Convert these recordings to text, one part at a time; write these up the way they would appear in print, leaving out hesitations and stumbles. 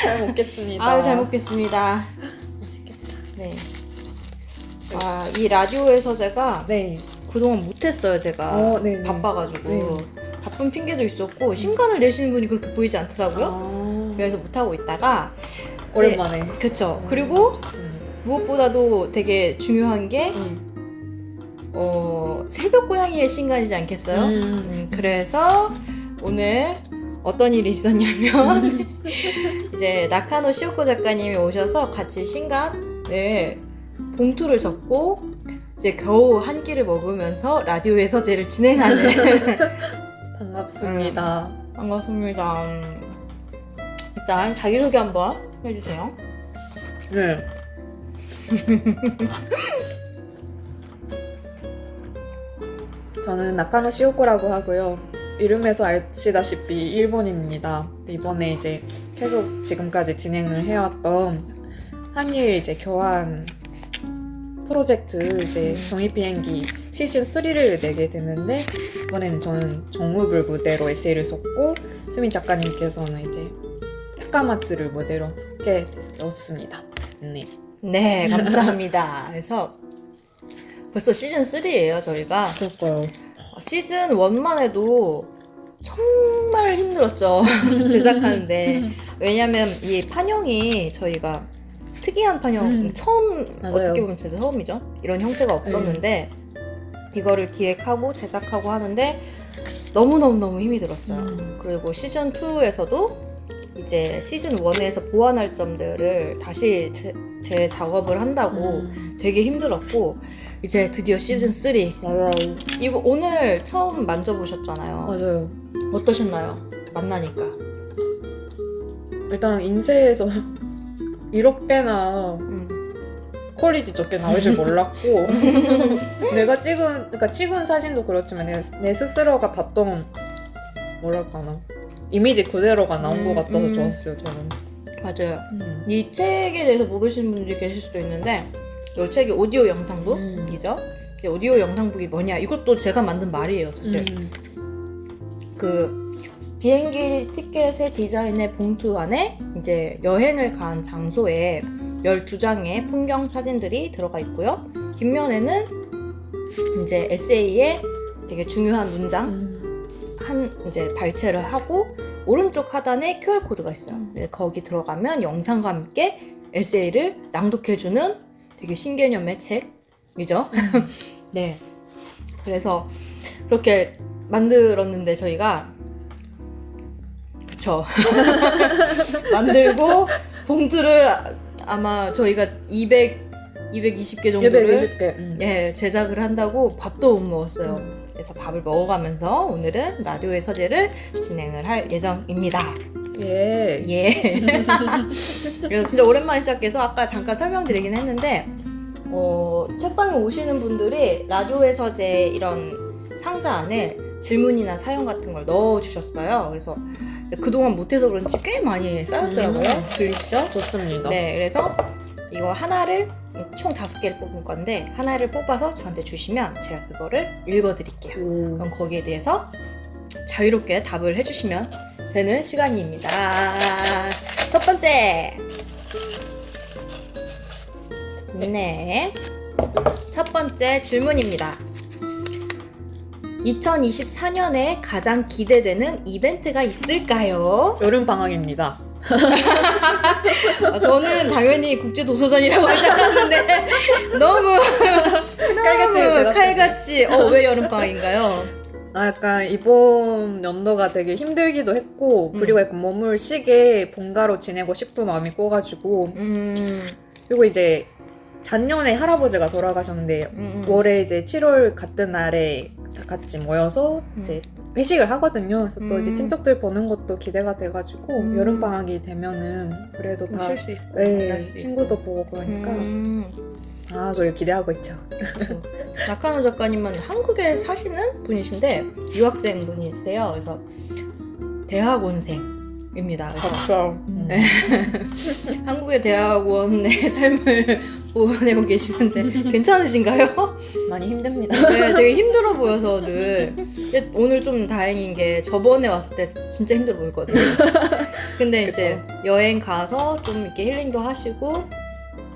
잘 먹겠습니다. 아유, 잘 먹겠습니다. 네. 이 라디오에서 제가 네. 그동안 못했어요, 제가. 네. 바빠가지고. 네. 바쁜 핑계도 있었고, 신간을 내시는 분이 그렇게 보이지 않더라고요. 그래서 못하고 있다가. 오랜만에. 그쵸. 그리고 좋습니다. 무엇보다도 되게 중요한 게, 새벽 고양이의 신간이지 않겠어요? 그래서 오늘 어떤 일이 있었냐면, 이제 나카노 시오코 작가님이 오셔서 같이 신간을 봉투를 접고, 이제 겨우 한 끼를 먹으면서 라디오 예서제를 진행하는. 반갑습니다. 반갑습니다. 일단 자기소개 한번 해주세요. 네. 저는 나카노 시오코라고 하고요. 이름에서 아시다시피 일본인입니다. 이번에 이제 계속 지금까지 진행을 해왔던 한일 이제 교환 프로젝트 이제 종이 비행기 시즌 3를 내게 됐는데, 이번에는 저는 정무불 무대로 에세이를 썼고, 수민 작가님께서는 이제 타카마츠를 무대로 썼게 되었습니다. 네. 네, 감사합니다. 그래서 벌써 시즌 3예요, 저희가. 그럴까요? 시즌 1만 해도 정말 힘들었죠. 제작하는데. 왜냐면 이 판형이 저희가 특이한 판형, 처음, 맞아요. 어떻게 보면 진짜 처음이죠. 이런 형태가 없었는데, 이거를 기획하고 제작하고 하는데 너무너무 힘이 들었어요. 그리고 시즌 2에서도 이제 시즌 1에서 보완할 점들을 다시 제 작업을 한다고 되게 힘들었고, 이제 드디어 시즌 3. 맞아요. 이거 오늘 처음 만져보셨잖아요. 맞아요. 어떠셨나요? 만나니까. 일단 인쇄에서 이렇게나 퀄리티 좋게 나올 줄 몰랐고 내가 찍은 사진도 그렇지만 내 스스로가 봤던 뭐랄까나 이미지 그대로가 나온 것 같아서 좋았어요, 저는. 맞아요. 이 책에 대해서 모르시는 분들이 계실 수도 있는데, 이 책이 오디오 영상북이죠. 오디오 영상북이 뭐냐? 이것도 제가 만든 말이에요, 사실. 그 비행기 티켓의 디자인의 봉투 안에 이제 여행을 간 장소에 12장의 풍경 사진들이 들어가 있고요. 뒷면에는 이제 에세이의 되게 중요한 문장 한 이제 발췌를 하고, 오른쪽 하단에 QR 코드가 있어요. 거기 들어가면 영상과 함께 에세이를 낭독해주는 되게 신개념의 책이죠. 네. 그래서 그렇게 만들었는데 저희가 그쵸. 만들고 봉투를 아마 저희가 220개 정도를 220개. 예, 제작을 한다고 밥도 못 먹었어요. 그래서 밥을 먹어가면서 오늘은 라디오의 서재를 진행을 할 예정입니다. 예. 예. 그래서 진짜 오랜만에 시작해서 아까 잠깐 설명드리긴 했는데, 책방에 오시는 분들이 라디오의 서재 이런 상자 안에 질문이나 사연 같은 걸 넣어주셨어요. 그래서 그동안 못해서 그런지 꽤 많이 쌓였더라고요. 들리시죠? 좋습니다. 네, 그래서 이거 하나를 총 5개를 뽑은 건데, 하나를 뽑아서 저한테 주시면 제가 그거를 읽어드릴게요. 그럼 거기에 대해서 자유롭게 답을 해주시면 되는 시간입니다. 첫 번째. 네. 첫 번째 질문입니다. 2024년에 가장 기대되는 이벤트가 있을까요? 여름 방학입니다. 저는 당연히 국제도서전이라고 할 줄 알았는데 너무 칼같이 왜 여름방학인가요? 약간 이번 연도가 되게 힘들기도 했고, 그리고 약간 몸을 쉬게 본가로 지내고 싶은 마음이 꿔가지고, 그리고 이제 작년에 할아버지가 돌아가셨는데 올해 이제 7월 같은 날에 다 같이 모여서 이제 회식을 하거든요. 그래서 또 이제 친척들 보는 것도 기대가 돼가지고 여름 방학이 되면은 그래도 다 쉴 수 있고 친구도 보고 그러니까 그걸 기대하고 있죠. 그렇죠. 나카노 작가님은 한국에 사시는 분이신데 유학생 분이세요. 그래서 대학원생입니다. 그래서 그렇죠. 한국의 대학원의 삶을 보내고 계시는데 괜찮으신가요? 많이 힘듭니다. 네, 되게 힘들어 보여서 늘. 근데 오늘 좀 다행인 게 저번에 왔을 때 진짜 힘들어 보였거든요. 근데 이제 여행 가서 좀 이렇게 힐링도 하시고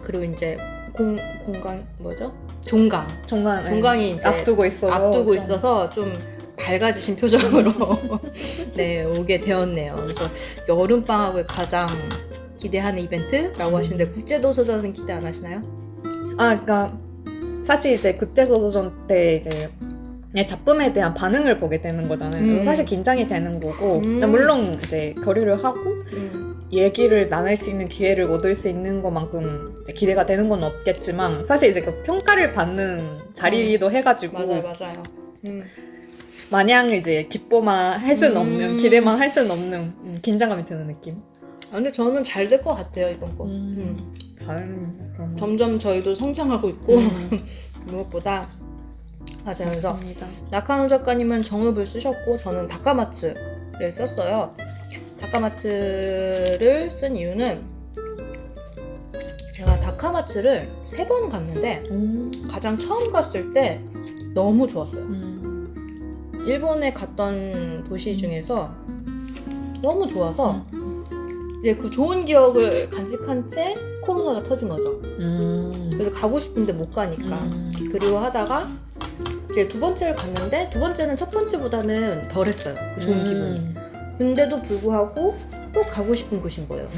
그리고 이제 공강 뭐죠? 종강이 이제 앞두고 있어서 좀 밝아지신 표정으로 네 오게 되었네요. 그래서 여름 방학을 가장 기대하는 이벤트라고 하시는데 국제도서전은 기대 안 하시나요? 그러니까 사실 이제 국제도서전 때 이제 그냥 작품에 대한 반응을 보게 되는 거잖아요. 사실 긴장이 되는 거고 물론 이제 교류를 하고 얘기를 나눌 수 있는 기회를 얻을 수 있는 것만큼 기대가 되는 건 없겠지만 사실 이제 그 평가를 받는 자리이기도 해가지고 맞아요. 마냥 이제 기뻐만 할 수는 없는 기대만 할 수는 없는 긴장감이 드는 느낌. 근데 저는 잘 될 것 같아요 이번 거. 다행입니다. 점점 저희도 성장하고 있고 무엇보다 맞아요. 그래서 나카노 작가님은 정읍을 쓰셨고 저는 다카마츠를 썼어요. 다카마츠를 쓴 이유는 제가 다카마츠를 3번 갔는데 가장 처음 갔을 때 너무 좋았어요. 일본에 갔던 도시 중에서 너무 좋아서 이제 그 좋은 기억을 간직한 채 코로나가 터진 거죠. 그래서 가고 싶은데 못 가니까 그리워하다가 이제 2번째를 갔는데 2번째는 첫 번째보다는 덜했어요. 그 좋은 기분이. 근데도 불구하고 또 가고 싶은 곳인 거예요.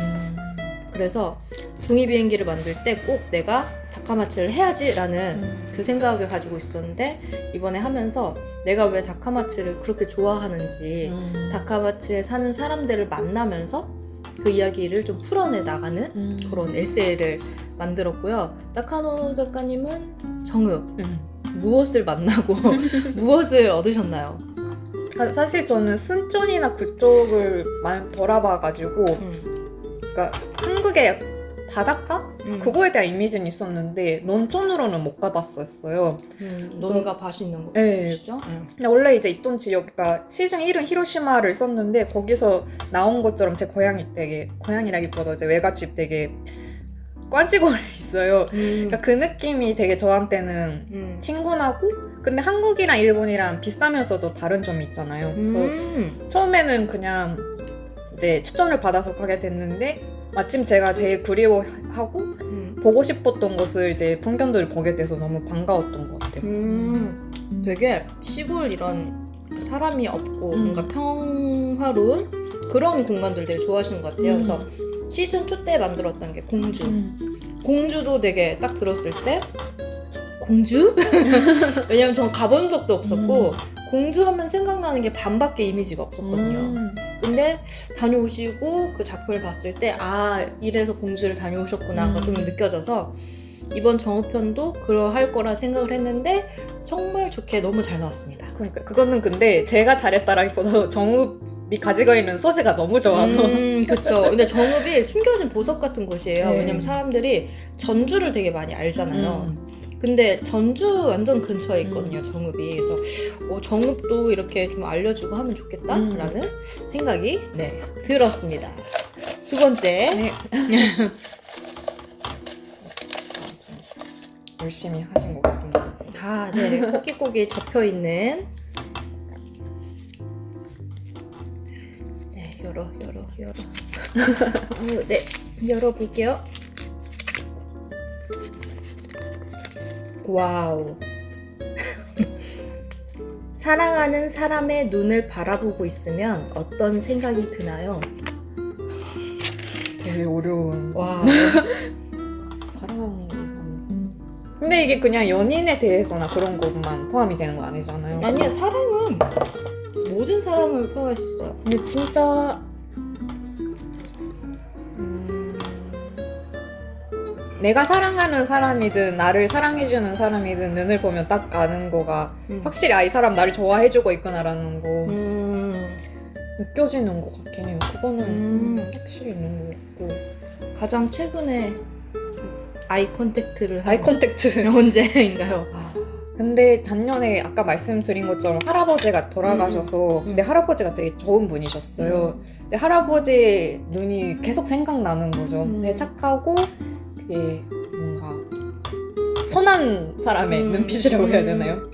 그래서 종이 비행기를 만들 때 꼭 내가 다카마츠를 해야지라는 그 생각을 가지고 있었는데 이번에 하면서 내가 왜 다카마츠를 그렇게 좋아하는지 다카마츠에 사는 사람들을 만나면서 그 이야기를 좀 풀어내 나가는 그런 에세이를 만들었고요. 나카노 작가님은 정읍 무엇을 만나고 무엇을 얻으셨나요? 사실 저는 순촌이나 그쪽을 많이 돌아봐가지고 그러니까 한국의 바닷가? 그거에 대한 이미지는 있었는데 논촌으로는 못 가봤었어요. 논과 밭이 있는 곳이죠? 근데 원래 이제 있던 지역, 그러니까 시즌 1은 히로시마를 썼는데 거기서 나온 것처럼 제 고향이라기보다 이제 외갓집 되게 꽈지거리 있어요. 그러니까 그 느낌이 되게 저한테는 친근하고 근데 한국이랑 일본이랑 비슷하면서도 다른 점이 있잖아요. 그래서 처음에는 그냥 이제 추천을 받아서 가게 됐는데 마침 제가 제일 그리워하고 보고 싶었던 것을 이제 풍경들을 보게 돼서 너무 반가웠던 것 같아요. 되게 시골 이런 사람이 없고 뭔가 평화로운 그런 공간들 되게 좋아하시는 것 같아요. 그래서 시즌 2 때 만들었던 게 공주. 공주도 되게 딱 들었을 때 공주? 왜냐면 전 가본 적도 없었고 공주 하면 생각나는 게 반밖에 이미지가 없었거든요. 근데 다녀오시고 그 작품을 봤을 때 이래서 공주를 다녀오셨구나가 좀 느껴져서 이번 정읍편도 그러할 거라 생각을 했는데 정말 좋게 너무 잘 나왔습니다. 그러니까 그거는 근데 제가 잘했다라기보다 정읍이 가지고 있는 소재가 너무 좋아서 그쵸. 근데 정읍이 숨겨진 보석 같은 곳이에요. 네. 왜냐면 사람들이 전주를 되게 많이 알잖아요. 근데 전주 완전 근처에 있거든요, 정읍이. 그래서 정읍도 이렇게 좀 알려주고 하면 좋겠다라는 생각이 들었습니다. 2번째. 네. 열심히 하신 것 같은 것 같아요. 네. 꼬깃꼬깃 접혀있는 네, 열어. 네, 열어볼게요. 와우. 사랑하는 사람의 눈을 바라보고 있으면 어떤 생각이 드나요? 되게 어려운. 와. 사랑. 근데 이게 그냥 연인에 대해서나 그런 것만 포함이 되는 거 아니잖아요. 아니야, 사랑은 모든 사랑을 포함할 수 있어요. 근데 진짜 내가 사랑하는 사람이든 나를 사랑해주는 사람이든 눈을 보면 딱 아는 거가 확실히 이 사람 나를 좋아해주고 있구나라는 거 느껴지는 것 같긴 해요. 그거는 확실히 있는 것 같고. 가장 최근에 아이 컨택트를 한 아이 컨택트 언제인가요? 근데 작년에 아까 말씀드린 것처럼 할아버지가 돌아가셔서 근데 할아버지가 되게 좋은 분이셨어요. 근데 할아버지 눈이 계속 생각나는 거죠. 되게 착하고 되게 뭔가 선한 사람의 눈빛이라고 해야 되나요?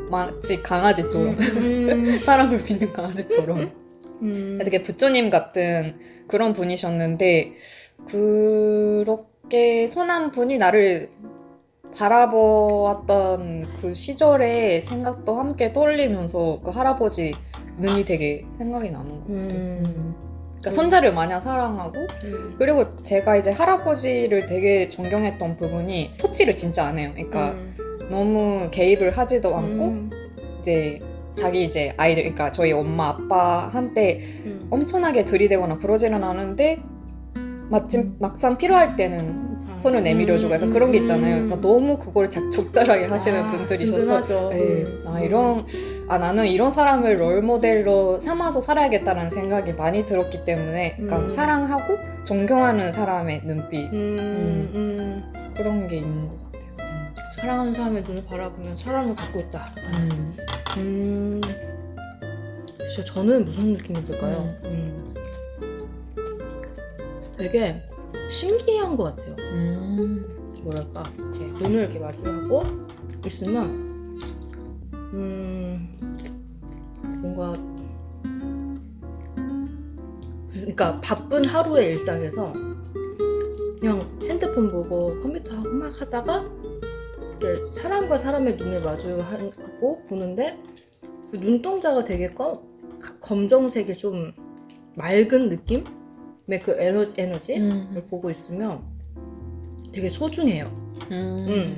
마치 강아지처럼 사람을 믿는 강아지처럼 되게 부처님 같은 그런 분이셨는데 그렇게 선한 분이 나를 바라보았던 그 시절의 생각도 함께 떠올리면서 그 할아버지 눈이 되게 생각이 나는 것 같아요. 그러니까 선자를 마냥 사랑하고 그리고 제가 이제 할아버지를 되게 존경했던 부분이 터치를 진짜 안 해요. 그러니까 너무 개입을 하지도 않고 이제 자기 이제 아이들 그러니까 저희 엄마 아빠한테 엄청나게 들이대거나 그러지는 않은데 마침 막상 필요할 때는 손을 내밀어주고 약간 그런 게 있잖아요. 그러니까 너무 그걸 적절하게 하시는 분들이셔서 네. 나는 이런 사람을 롤모델로 삼아서 살아야겠다는 생각이 많이 들었기 때문에 그러니까 사랑하고 존경하는 사람의 눈빛 그런 게 있는 것 같아요. 사랑하는 사람의 눈을 바라보면 사랑을 받고 있다. 진짜 저는 무슨 느낌이 들까요? 되게 신기한 것 같아요. 뭐랄까 이렇게 눈을 이렇게 마주하고 있으면 뭔가 그러니까 바쁜 하루의 일상에서 그냥 핸드폰 보고 컴퓨터 하고 막 하다가 이렇게 사람과 사람의 눈을 마주하고 보는데 그 눈동자가 되게 검정색의 좀 맑은 느낌의 그 에너지를 보고 있으면 되게 소중해요.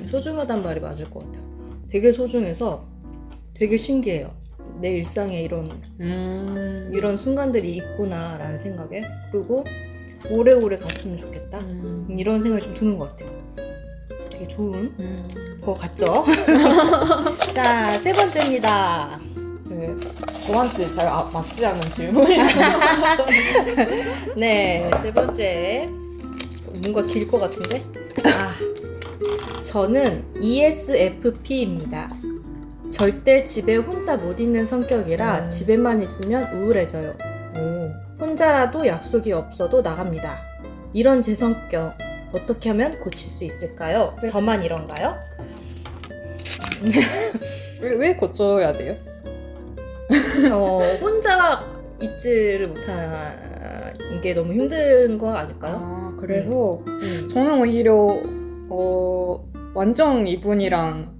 소중하단 말이 맞을 것 같아요. 되게 소중해서 되게 신기해요. 내 일상에 이런 순간들이 있구나라는 생각에 그리고 오래오래 갔으면 좋겠다 이런 생각이 좀 드는 것 같아요. 되게 좋은 거 같죠? 자, 세 번째입니다. 되게 저한테 잘 맞지 않은 질문이 네, 세 번째 뭔가 길 것 같은데? 저는 ESFP입니다. 절대 집에 혼자 못 있는 성격이라 집에만 있으면 우울해져요. 혼자라도 약속이 없어도 나갑니다. 이런 제 성격 어떻게 하면 고칠 수 있을까요? 네. 저만 이런가요? 왜 고쳐야 돼요? 혼자 있지를 못하는 게 너무 힘든 거 아닐까요? 그래서 저는 오히려 완전 이분이랑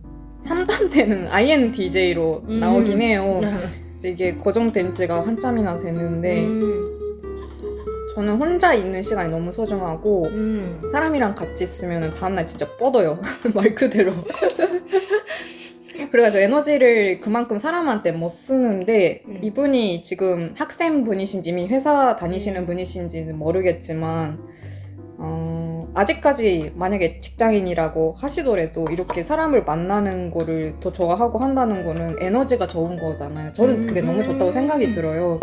3반되는 INTJ로 나오긴 해요. 이게 고정된 지가 한참이나 됐는데 저는 혼자 있는 시간이 너무 소중하고 사람이랑 같이 있으면 다음날 진짜 뻗어요. 말 그대로. 그래가지고 에너지를 그만큼 사람한테 못 쓰는데 이분이 지금 학생분이신지 이미 회사 다니시는 분이신지는 모르겠지만 아직까지 만약에 직장인이라고 하시더라도 이렇게 사람을 만나는 거를 더 좋아하고 한다는 거는 에너지가 좋은 거잖아요. 저는 그게 너무 좋다고 생각이 들어요.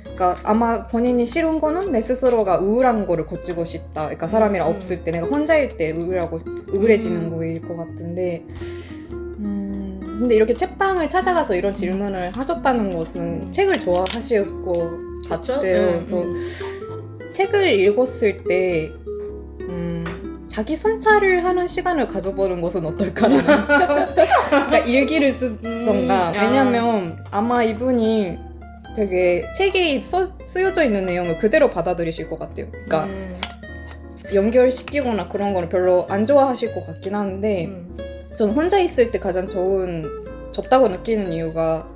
그러니까 아마 본인이 싫은 거는 내 스스로가 우울한 거를 고치고 싶다. 그러니까 사람이랑 없을 때 내가 혼자일 때 우울해지는 거일 것 같은데 근데 이렇게 책방을 찾아가서 이런 질문을 하셨다는 것은 책을 좋아하실 것 같아요. 그래서 책을 읽었을 때 자기 성찰을 하는 시간을 가져보는 것은 어떨까라는 그러니까 일기를 쓰던가 왜냐면 아마 이분이 되게 책에 쓰여져 있는 내용을 그대로 받아들이실 것 같아요. 그러니까 연결시키거나 그런 거는 별로 안 좋아하실 것 같긴 한데 저는 혼자 있을 때 가장 좋다고 느끼는 이유가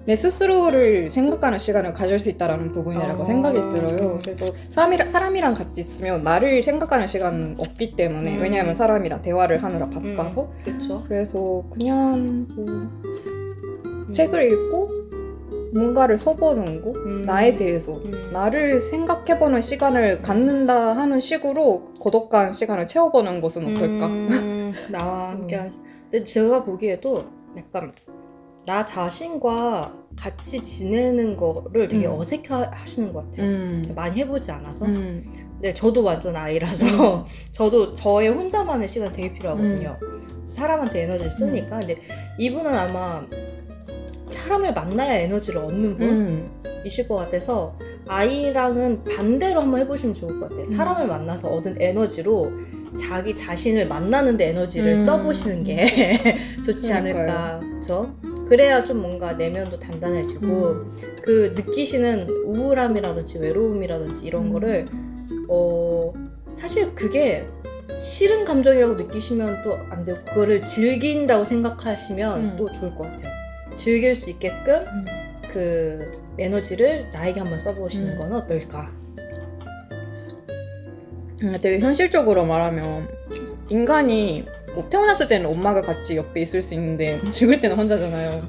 내 스스로를 생각하는 시간을 가질 수 있다는 부분이라고 생각이 들어요. 그래서 사람이랑 같이 있으면 나를 생각하는 시간은 없기 때문에 왜냐하면 사람이랑 대화를 하느라 바빠서 그렇죠. 그래서 그냥 책을 읽고 뭔가를 써보는 거 나에 대해서 나를 생각해보는 시간을 갖는다 하는 식으로 고독한 시간을 채워보는 것은 어떨까? 나와 함께 근데 제가 보기에도 약간 나 자신과 같이 지내는 거를 되게 어색해 하시는 것 같아요. 많이 해보지 않아서. 근데 저도 완전 아이라서 저도 저의 혼자만의 시간 되게 필요하거든요. 사람한테 에너지를 쓰니까. 근데 이분은 아마 사람을 만나야 에너지를 얻는 분이실 것 같아서 아이랑은 반대로 한번 해보시면 좋을 것 같아요. 사람을 만나서 얻은 에너지로 자기 자신을 만나는데 에너지를 써보시는 게 좋지 않을까. 그렇죠? 그래야 좀 뭔가 내면도 단단해지고 그 느끼시는 우울함이라든지 외로움이라든지 이런 거를 사실 그게 싫은 감정이라고 느끼시면 또 안 되고 그거를 즐긴다고 생각하시면 또 좋을 것 같아요. 즐길 수 있게끔 그 에너지를 나에게 한번 써보시는 건 어떨까? 되게 현실적으로 말하면 인간이 뭐 태어났을 때는 엄마가 같이 옆에 있을 수 있는데 죽을 때는 혼자잖아요.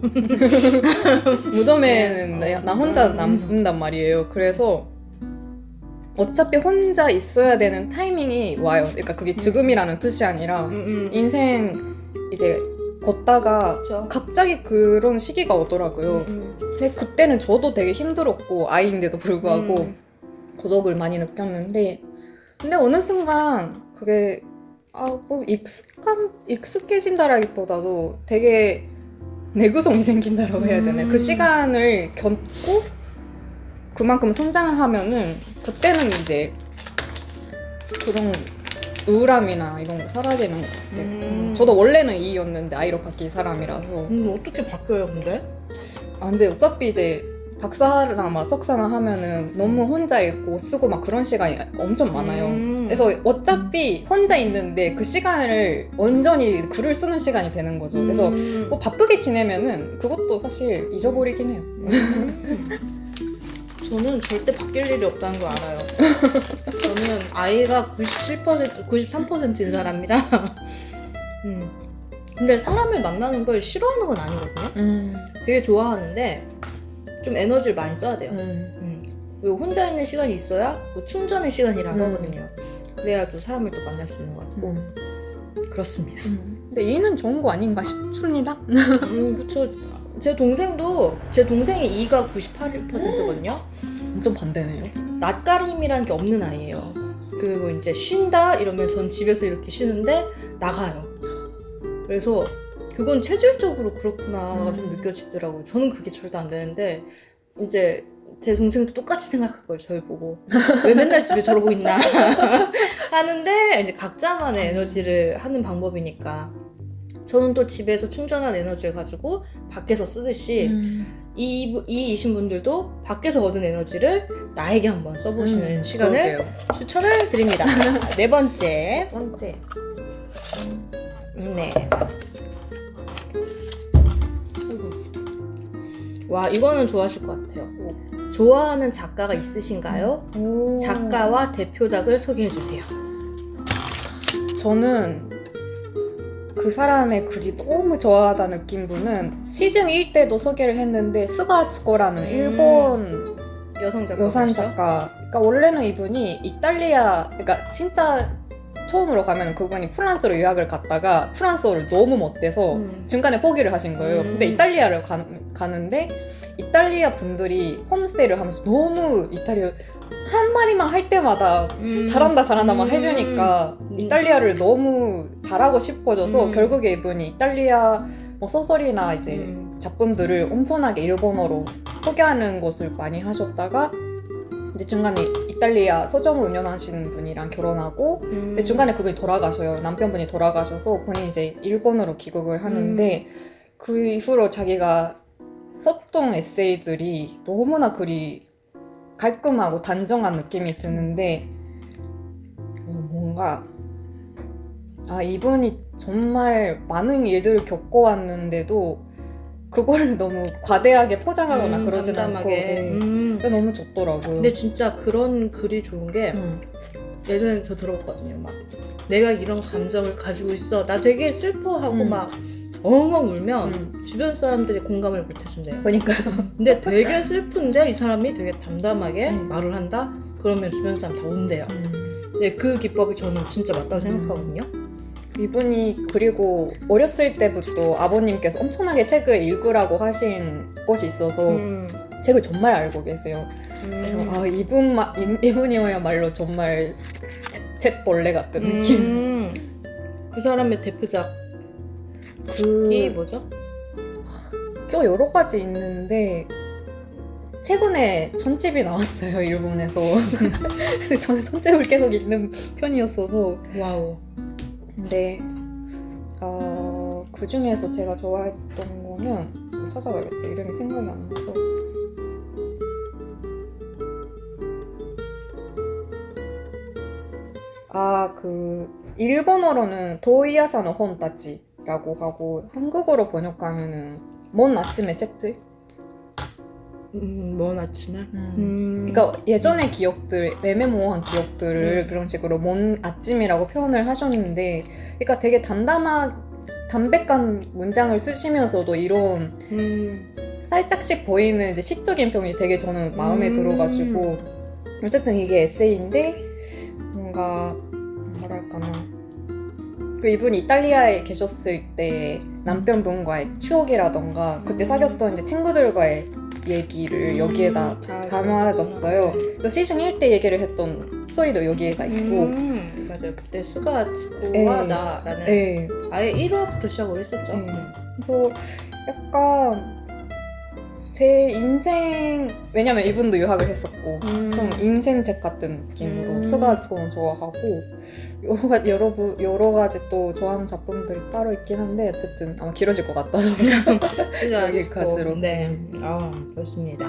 무덤에는 나 혼자 남는단 말이에요. 그래서 어차피 혼자 있어야 되는 타이밍이 와요. 그러니까 그게 죽음이라는 뜻이 아니라 인생 이제 걷다가 그렇죠. 갑자기 그런 시기가 오더라고요. 근데 그때는 저도 되게 힘들었고 아이인데도 불구하고 고독을 많이 느꼈는데 근데 어느 순간 그게 뭐 익숙해진다라기보다도 되게 내구성이 생긴다라고 해야 되나? 그 시간을 겪고 그만큼 성장하면은 그때는 이제 그런 우울함이나 이런 거 사라지는 것 같아요. 저도 원래는 E였는데 I로 바뀐 사람이라서. 어떻게 바뀌어요, 근데? 근데 어차피 이제 박사나 막 석사나 하면은 너무 혼자 읽고 쓰고 막 그런 시간이 엄청 많아요. 그래서 어차피 혼자 있는데 그 시간을 온전히 글을 쓰는 시간이 되는 거죠. 그래서 뭐 바쁘게 지내면은 그것도 사실 잊어버리긴 해요. 저는 절대 바뀔 일이 없다는 걸 알아요. 저는 아이가 97%, 93%인 사람이라 근데 사람을 만나는 걸 싫어하는 건 아니거든요. 되게 좋아하는데 좀 에너지를 많이 써야 돼요. 그리고 혼자 있는 시간이 있어야 그 충전의 시간이라고 하거든요. 그래야 또 사람을 또 만날 수 있는 것 같고 그렇습니다. 근데 E는 좋은 거 아닌가 싶습니다. 그쵸. 제 동생이 E가 98%거든요. 좀 반대네요. 낯가림이라는 게 없는 아이예요. 그리고 이제 쉰다 이러면 전 집에서 이렇게 쉬는데 나가요. 그래서 그건 체질적으로 그렇구나가 좀 느껴지더라고요. 저는 그게 절대 안 되는데 이제 제 동생도 똑같이 생각할 거예요. 저를 보고 왜 맨날 집에 저러고 있나 하는데 이제 각자만의 에너지를 하는 방법이니까 저는 또 집에서 충전한 에너지를 가지고 밖에서 쓰듯이 이이신 분들도 밖에서 얻은 에너지를 나에게 한번 써보시는 시간을 그러게요. 추천을 드립니다. 네 번째. 네. 와, 이거는 좋아하실 것 같아요. 좋아하는 작가가 있으신가요? 작가와 대표작을 소개해주세요. 저는 그 사람의 글이 너무 좋아하다 느낀 분은 시즌 1 때도 소개를 했는데 스가츠코라는 일본 여성 작가. 그러니까 원래는 이분이 이탈리아, 그러니까 진짜 처음으로 가면 그분이 프랑스로 유학을 갔다가 프랑스어를 너무 못해서 중간에 포기를 하신 거예요. 근데 이탈리아를 가는데 이탈리아 분들이 홈스테이를 하면서 너무 이탈리아 한마디만 할 때마다 잘한다 막 해주니까 이탈리아를 너무 잘하고 싶어져서 결국에 이분이 이탈리아 뭐 소설이나 이제 작품들을 엄청나게 일본어로 소개하는 것을 많이 하셨다가 이제 중간에 이탈리아 서점을 운영하시는 분이랑 결혼하고 근데 중간에 그분이 돌아가셔요. 남편분이 돌아가셔서 본인이 이제 일본으로 귀국을 하는데 그 이후로 자기가 썼던 에세이들이 너무나 글이 깔끔하고 단정한 느낌이 드는데 뭔가 이분이 정말 많은 일들을 겪어왔는데도 그걸 너무 과대하게 포장하거나 그러진 않고 너무 좋더라고요. 근데 진짜 그런 글이 좋은 게 예전에 저 들었거든요. 막 내가 이런 감정을 가지고 있어. 나 되게 슬퍼하고 막 엉엉 울면 주변 사람들이 공감을 못 해준대요. 그러니까요. 근데 되게 슬픈데 이 사람이 되게 담담하게 말을 한다? 그러면 주변 사람 다 운대요. 근데 그 기법이 저는 진짜 맞다고 생각하거든요. 이분이 그리고 어렸을 때부터 아버님께서 엄청나게 책을 읽으라고 하신 것이 있어서 책을 정말 알고 계세요. 그래서 이분이야말로 정말 책벌레 같은 느낌. 그 사람의 대표작이 뭐죠? 꽤 여러 가지 있는데 최근에 전집이 나왔어요, 일본에서. 근데 저는 전집을 계속 읽는 편이었어서. 와우. 근데 그 중에서 제가 좋아했던 거는 찾아봐야겠다. 이름이 생각이 안 나서. 그 일본어로는 도이야사노 혼타치라고 하고 한국어로 번역하면은 먼 아침의 책들. 먼 아침에. 그러니까 예전의 기억들, 애매모호한 기억들을 그런 식으로 먼 아침이라고 표현을 하셨는데, 그러니까 되게 담백한 문장을 쓰시면서도 이런 살짝씩 보이는 이제 시적인 표현이 되게 저는 마음에 들어가지고, 어쨌든 이게 에세이인데 뭔가 뭐랄까나, 그 이분이 이탈리아에 계셨을 때 남편분과의 추억이라던가 그때 사귀었던 이제 친구들과의 얘기를 여기에다 담아줬어요. 그 시즌 1 때 얘기를 했던 스토리도 여기에다 있고. 맞아요. 그때 스가츠코와 나라는 아예 1화부터 시작을 했었죠. 그래서 약간 제 인생, 왜냐면 이분도 유학을 했었고 좀 인생책 같은 느낌으로 스가츠코는 좋아하고 여러 가지 또 좋아하는 작품들이 따로 있긴 한데 어쨌든 아마 길어질 것 같아서 여기까지로. 네, 좋습니다.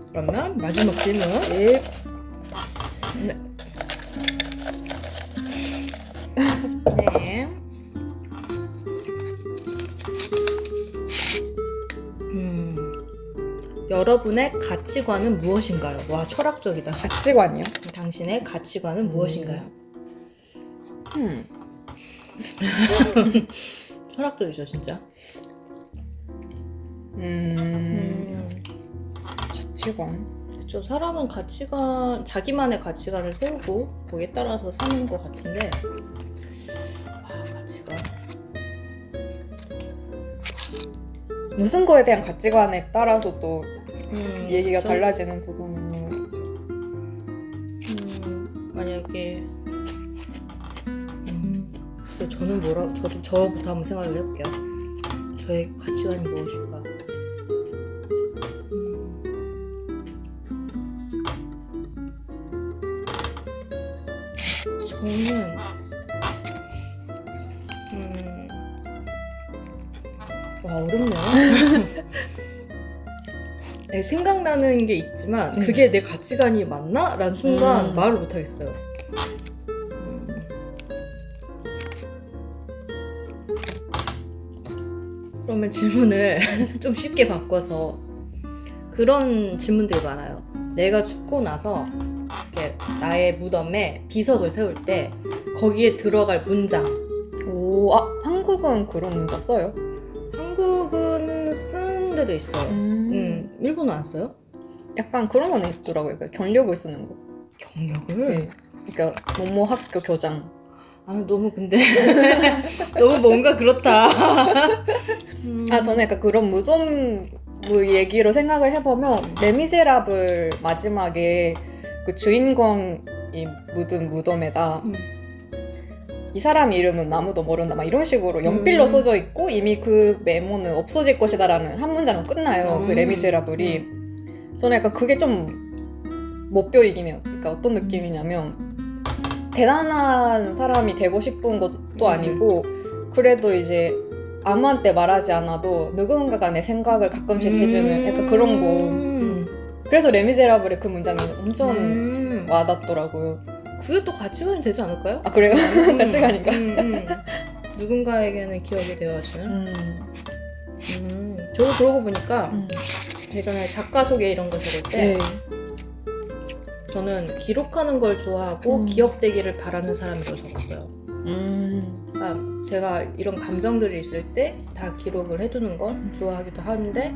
그러면 마지막 질문. 네. 네. 여러분의 가치관은 무엇인가요? 와, 철학적이다. 가치관이요? 당신의 가치관은 무엇인가요? 철학적이죠, 진짜. 가치관. 그렇죠. 사람은 자기만의 가치관을 세우고 거기에 따라서 사는 것 같은데, 가치관. 무슨 거에 대한 가치관에 따라서 또 얘기가 그렇죠? 달라지는 부분은 만약에 글쎄, 저도 저부터 한번 생각을 해볼게요. 저의 가치관이 무엇일까? 저는 와, 어렵네요. 네, 생각나는 게 있지만 그게 내 가치관이 맞나? 라는 순간 말을 못하겠어요. 그러면 질문을 좀 쉽게 바꿔서 그런 질문들이 많아요. 내가 죽고 나서 이렇게 나의 무덤에 비석을 세울 때 거기에 들어갈 문장. 한국은 그런 문자 써요? 한국은 쓴 데도 있어요. 일본은 안 써요? 약간 그런 거는 있더라고요. 그러니까 경력을 쓰는 거. 경력을? 네. 그러니까 뭐뭐 학교 교장. 너무 근데 너무 뭔가 그렇다. 저는 약간 그런 무덤 얘기로 생각을 해보면 레미제라블 마지막에 그 주인공이 묻은 무덤에다 이 사람 이름은 아무도 모른다 막 이런 식으로 연필로 써져 있고 이미 그 메모는 없어질 것이다 라는 한 문장으로 끝나요. 그 레미제라블이. 저는 약간 그게 좀 못 보이긴 해요. 그러니까 어떤 느낌이냐면 대단한 사람이 되고 싶은 것도 아니고 그래도 이제 아무한테 말하지 않아도 누군가가 내 생각을 가끔씩 해주는 약간 그런 거. 그래서 레미제라블의 그 문장이 엄청 와닿더라고요. 그게 또 가치관이 되지 않을까요? 그래요? 가치관인가? 누군가에게는 기억이 되어주는. 저도 그러고 보니까 예전에 작가 소개 이런 거 적을 때 저는 기록하는 걸 좋아하고 기억되기를 바라는 사람이라고 적었어요. 그러니까 제가 이런 감정들이 있을 때 다 기록을 해두는 걸 좋아하기도 하는데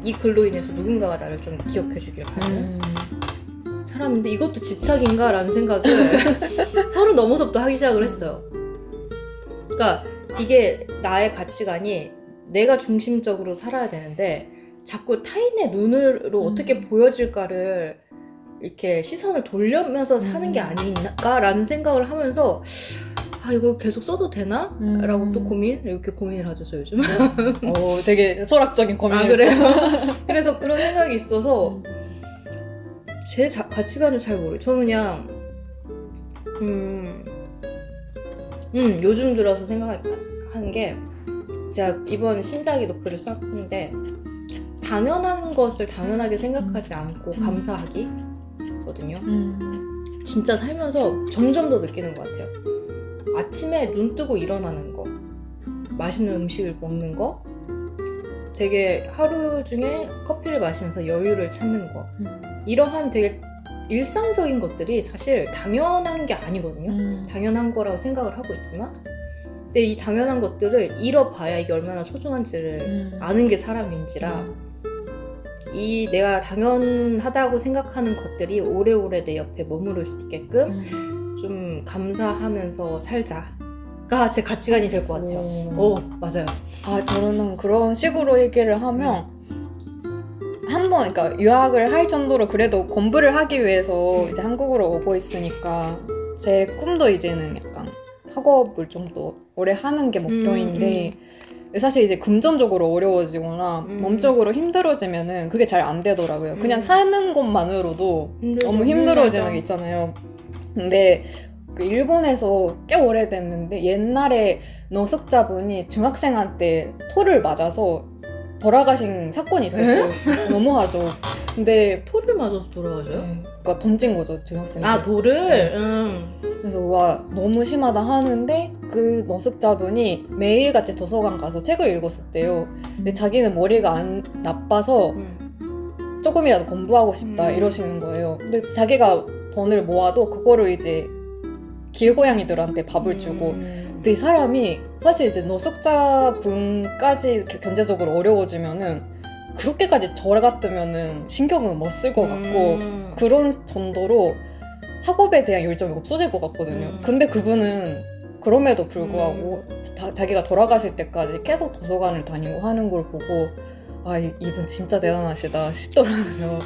이 글로 인해서 누군가가 나를 좀 기억해주길 바라는 사람인데 이것도 집착인가? 라는 생각을 30 넘어서부터 하기 시작을 했어요. 그러니까 이게 나의 가치관이 내가 중심적으로 살아야 되는데 자꾸 타인의 눈으로 어떻게 보여질까를 이렇게 시선을 돌리면서 사는 게 아닌가라는 생각을 하면서 이거 계속 써도 되나? 라고 또 이렇게 고민을 하죠, 저 요즘. 되게 철학적인 고민을. 아, 그래요? 그래서 그런 생각이 있어서 제 가치관을 잘 모르겠어요. 저는 그냥 요즘 들어서 생각하는 게 제가 이번 신작에도 글을 썼는데 당연한 것을 당연하게 생각하지 않고 감사하기 거든요. 진짜 살면서 점점 더 느끼는 것 같아요. 아침에 눈 뜨고 일어나는 거, 맛있는 음식을 먹는 거, 되게 하루 중에 커피를 마시면서 여유를 찾는 거, 이러한 되게 일상적인 것들이 사실 당연한 게 아니거든요. 당연한 거라고 생각을 하고 있지만 근데 이 당연한 것들을 잃어봐야 이게 얼마나 소중한지를 아는 게 사람인지라 이 내가 당연하다고 생각하는 것들이 오래오래 내 옆에 머무를 수 있게끔 좀 감사하면서 살자가 제 가치관이 될 것 같아요. 맞아요. 저는 그런 식으로 얘기를 하면 한번 그러니까 유학을 할 정도로 그래도 공부를 하기 위해서 이제 한국으로 오고 있으니까 제 꿈도 이제는 약간 학업을 좀 더 오래 하는 게 목표인데 사실 이제 금전적으로 어려워지거나 몸적으로 힘들어지면은 그게 잘 안 되더라고요. 그냥 사는 것만으로도 너무 힘들어지는 게 있잖아요. 근데 그 일본에서 꽤 오래됐는데 옛날에 노숙자분이 중학생한테 토를 맞아서 돌아가신 사건이 있었어요. 너무하죠. 근데 토를 맞아서 돌아가셔요? 그러니까 던진 거죠, 중학생. 돌을? 그래서 와 너무 심하다 하는데 그 노숙자분이 매일같이 도서관 가서 책을 읽었었대요. 근데 자기는 머리가 안 나빠서 조금이라도 공부하고 싶다 이러시는 거예요. 근데 자기가 돈을 모아도 그거를 이제 길고양이들한테 밥을 주고 근데 이 사람이 사실 이제 노숙자분까지 이렇게 경제적으로 어려워지면은 그렇게까지 저 같으면은 신경은 못 쓸 것 같고 그런 정도로 학업에 대한 열정이 없어질 것 같거든요. 근데 그분은 그럼에도 불구하고 자기가 돌아가실 때까지 계속 도서관을 다니고 하는 걸 보고 이분 진짜 대단하시다 싶더라고요.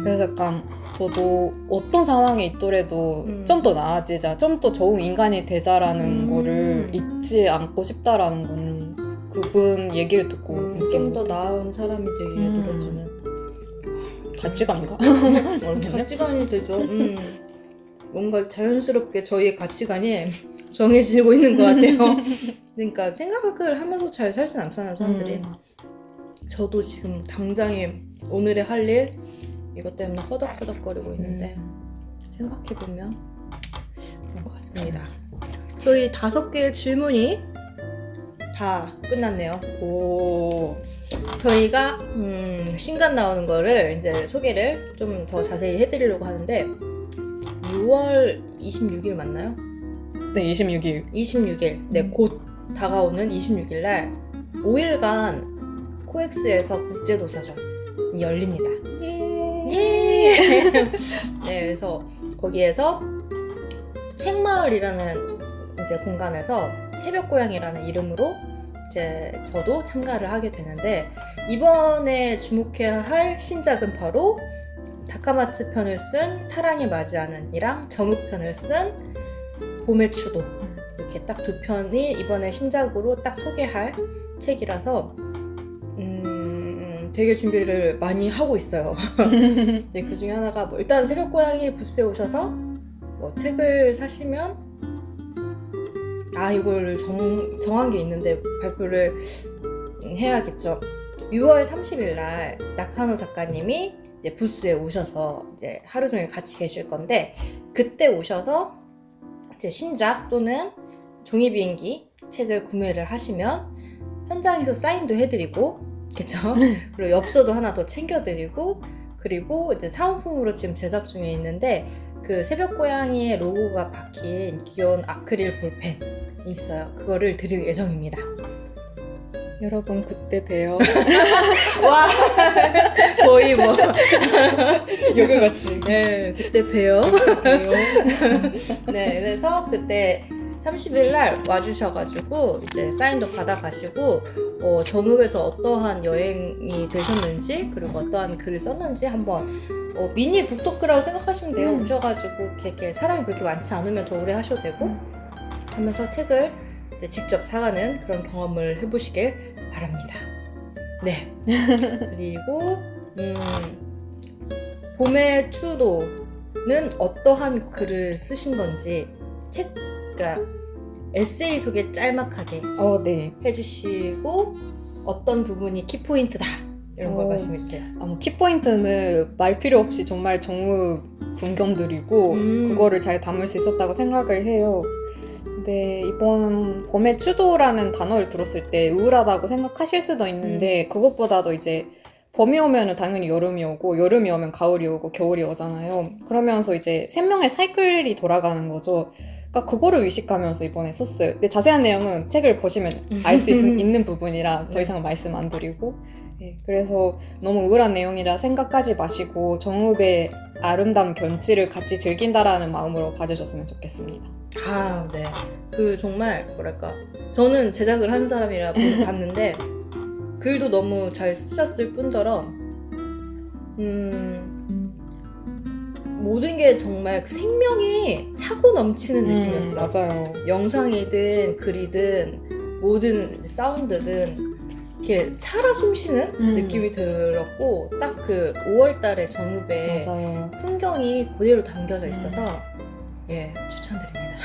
그래서 약간 저도 어떤 상황에 있더라도 좀 더 나아지자, 좀 더 좋은 인간이 되자라는 거를 잊지 않고 싶다라는 거는 그분 얘기를 듣고 좀 더 나은 사람이 되기에 노력하는 가치관인가? 가치관이 되죠. 뭔가 자연스럽게 저희의 가치관이 정해지고 있는 것 같아요. 그러니까 생각을 하면서 잘 살진 않잖아요, 사람들이. 저도 지금 당장에 오늘의 할 일 이것 때문에 허덕허덕거리고 있는데 생각해보면 그런 것 같습니다. 저희 5개의 질문이 다 끝났네요. 저희가 신간 나오는 거를 이제 소개를 좀 더 자세히 해드리려고 하는데 6월 26일 맞나요? 네, 26일. 26일. 네, 곧 다가오는 26일 날 5일간 코엑스에서 국제도서전이 열립니다. 예! 네, 그래서 거기에서 책마을이라는 이제 공간에서 새벽고양이라는 이름으로 이제 저도 참가를 하게 되는데 이번에 주목해야 할 신작은 바로 다카마츠 편을 쓴 사랑에 맞이하는 이랑 정읍 편을 쓴 봄의 추도 이렇게 딱 2편이 이번에 신작으로 딱 소개할 책이라서 되게 준비를 많이 하고 있어요. 네, 그 중에 하나가 일단 새벽고양이 부스에 오셔서 책을 사시면 이걸 정한 게 있는데 발표를 해야겠죠. 6월 30일 날 나카노 작가님이 이제 부스에 오셔서 이제 하루 종일 같이 계실 건데 그때 오셔서 이제 신작 또는 종이 비행기 책을 구매를 하시면 현장에서 사인도 해드리고 그쵸? 그리고 엽서도 하나 더 챙겨드리고 그리고 이제 사은품으로 지금 제작 중에 있는데 그 새벽고양이의 로고가 박힌 귀여운 아크릴 볼펜이 있어요. 그거를 드릴 예정입니다. 여러분 그때 봬요. 와 거의 여기같이. 네, 그때 봬요. 네, 그래서 그때 30일 날 와주셔가지고 이제 사인도 받아가시고 정읍에서 어떠한 여행이 되셨는지 그리고 어떠한 글을 썼는지 한번 미니 북토크라고 생각하시면 돼요. 오셔가지고 이렇게 사람이 그렇게 많지 않으면 더 오래 하셔도 되고 하면서 책을 이제 직접 사가는 그런 경험을 해보시길 바랍니다. 네. 그리고 봄의 추도는 어떠한 글을 쓰신 건지 그러니까 에세이 속에 짤막하게 네. 해주시고 어떤 부분이 키포인트다 이런 걸 말씀해주세요. 키포인트는 말 필요 없이 정말 정우 분견들이고 그거를 잘 담을 수 있었다고 생각을 해요. 근데 이번 봄의 추도라는 단어를 들었을 때 우울하다고 생각하실 수도 있는데 그것보다도 이제 봄이 오면은 당연히 여름이 오고 여름이 오면 가을이 오고 겨울이 오잖아요. 그러면서 이제 생명의 사이클이 돌아가는 거죠. 그러니까 그거를 의식하면서 이번에 썼어요. 근데 자세한 내용은 책을 보시면 알 수 있는 부분이라 더 이상 말씀 안 드리고 네, 그래서 너무 우울한 내용이라 생각하지 마시고 정읍의 아름다운 견지를 같이 즐긴다라는 마음으로 봐주셨으면 좋겠습니다. 아, 네. 그 정말 뭐랄까 저는 제작을 한 사람이라 봤는데 글도 너무 잘 쓰셨을 뿐더러 모든 게 정말 그 생명이 차고 넘치는 느낌이었어요. 맞아요. 영상이든 글이든 모든 사운드든 이렇게 살아 숨쉬는 느낌이 들었고 딱 그 5월달에 정읍의 맞아요. 풍경이 그대로 담겨져 있어서 예 추천드립니다.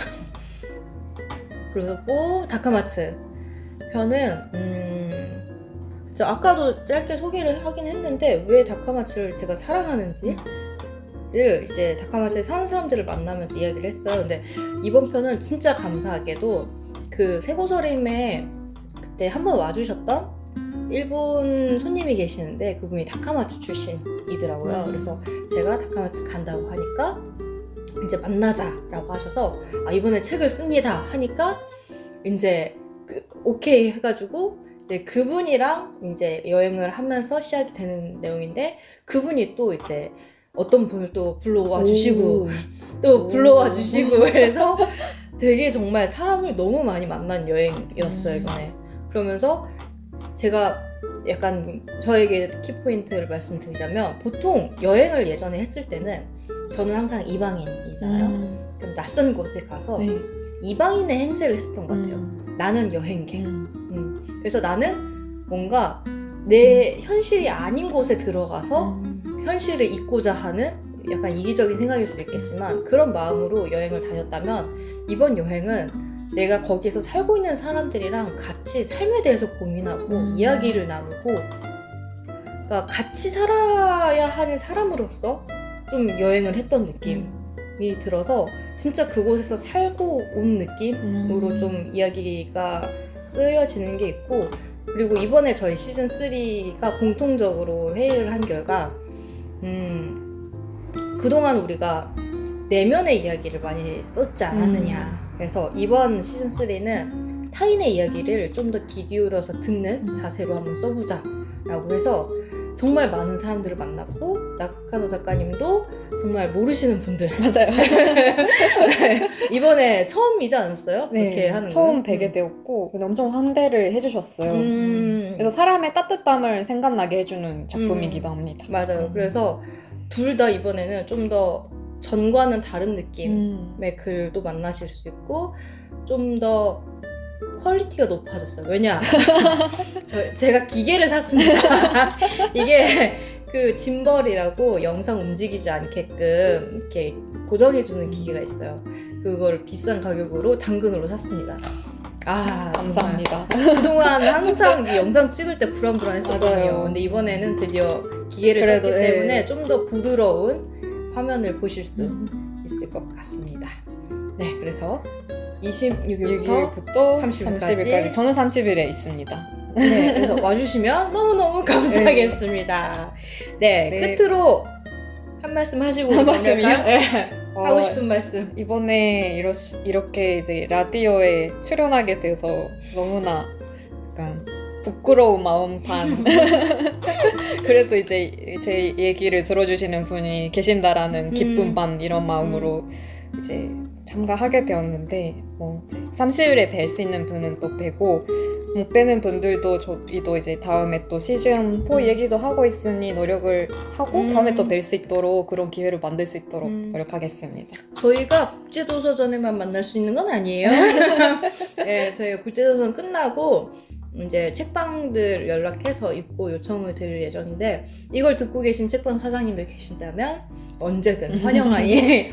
그리고 다카마츠 편은 저 아까도 짧게 소개를 하긴 했는데 왜 다카마츠를 제가 사랑하는지를 이제 다카마츠에 사는 사람들을 만나면서 이야기를 했어요. 근데 이번 편은 진짜 감사하게도 그 세고서림에 그때 한번 와주셨던 일본 손님이 계시는데 그분이 다카마츠 출신이더라고요. 그래서 제가 다카마츠 간다고 하니까 이제 만나자라고 하셔서 이번에 책을 씁니다 하니까 이제 오케이 해가지고 이제 그분이랑 이제 여행을 하면서 시작이 되는 내용인데 그분이 또 이제 어떤 분을 또 불러와 주시고 또 불러와 주시고 그래서 되게 정말 사람을 너무 많이 만난 여행이었어요 이번에. 그러면서 제가 약간 저에게 키포인트를 말씀드리자면 보통 여행을 예전에 했을 때는 저는 항상 이방인이잖아요. 그럼 낯선 곳에 가서 네. 이방인의 행세를 했었던 것 같아요. 나는 여행객. 그래서 나는 뭔가 내 현실이 아닌 곳에 들어가서 현실을 잊고자 하는 약간 이기적인 생각일 수 있겠지만 그런 마음으로 여행을 다녔다면 이번 여행은 내가 거기에서 살고 있는 사람들이랑 같이 삶에 대해서 고민하고 이야기를 나누고 그러니까 같이 살아야 하는 사람으로서 좀 여행을 했던 느낌이 들어서 진짜 그곳에서 살고 온 느낌으로 좀 이야기가 쓰여지는 게 있고 그리고 이번에 저희 시즌 3가 공통적으로 회의를 한 결과 그동안 우리가 내면의 이야기를 많이 썼지 않았느냐 그래서 이번 시즌 3는 타인의 이야기를 좀 더 귀 기울여서 듣는 자세로 한번 써보자 라고 해서 정말 많은 사람들을 만났고 나카노 작가님도 정말 모르시는 분들 맞아요. 네, 이번에 처음이지 않았어요? 네, 그렇게 하는 처음 뵈게 되었고 근데 엄청 환대를 해주셨어요. 그래서 사람의 따뜻함을 생각나게 해주는 작품이기도 합니다. 맞아요. 그래서 둘 다 이번에는 좀 더 전과는 다른 느낌의 글도 만나실 수 있고 좀 더 퀄리티가 높아졌어요. 왜냐? 제가 기계를 샀습니다. 이게 그 짐벌이라고 영상 움직이지 않게끔 이렇게 고정해주는 기계가 있어요. 그걸 비싼 가격으로 당근으로 샀습니다. 감사합니다. 그동안 항상 이 영상 찍을 때 불안불안했었거든요. 맞아요. 근데 이번에는 드디어 기계를 그래도, 썼기 때문에 좀 더 부드러운 화면을 보실 수 있을 것 같습니다. 네, 그래서 26일부터 30일까지 저는 30일에 있습니다. 네, 그래서 와주시면 너무너무 감사하겠습니다. 네, 끝으로 한 말씀 하시고 한 말씀이요? 네, 하고 싶은 말씀. 이번에 이렇게 이제 라디오에 출연하게 돼서 너무나 약간 부끄러운 마음 반 그래도 이제 제 얘기를 들어주시는 분이 계신다라는 기쁨 반 이런 마음으로 이제 참가하게 되었는데 뭐 이제 30일에 뵐 수 있는 분은 또 뵈고 못 뵈는 분들도 저희도 이제 다음에 또 시즌 4 얘기도 하고 있으니 노력을 하고 다음에 또 뵐 수 있도록 그런 기회를 만들 수 있도록 노력하겠습니다. 저희가 국제도서전에만 만날 수 있는 건 아니에요. 네, 저희가 국제도서전 끝나고 이제 책방들 연락해서 입고 요청을 드릴 예정인데 이걸 듣고 계신 책방 사장님들 계신다면 언제든 환영하니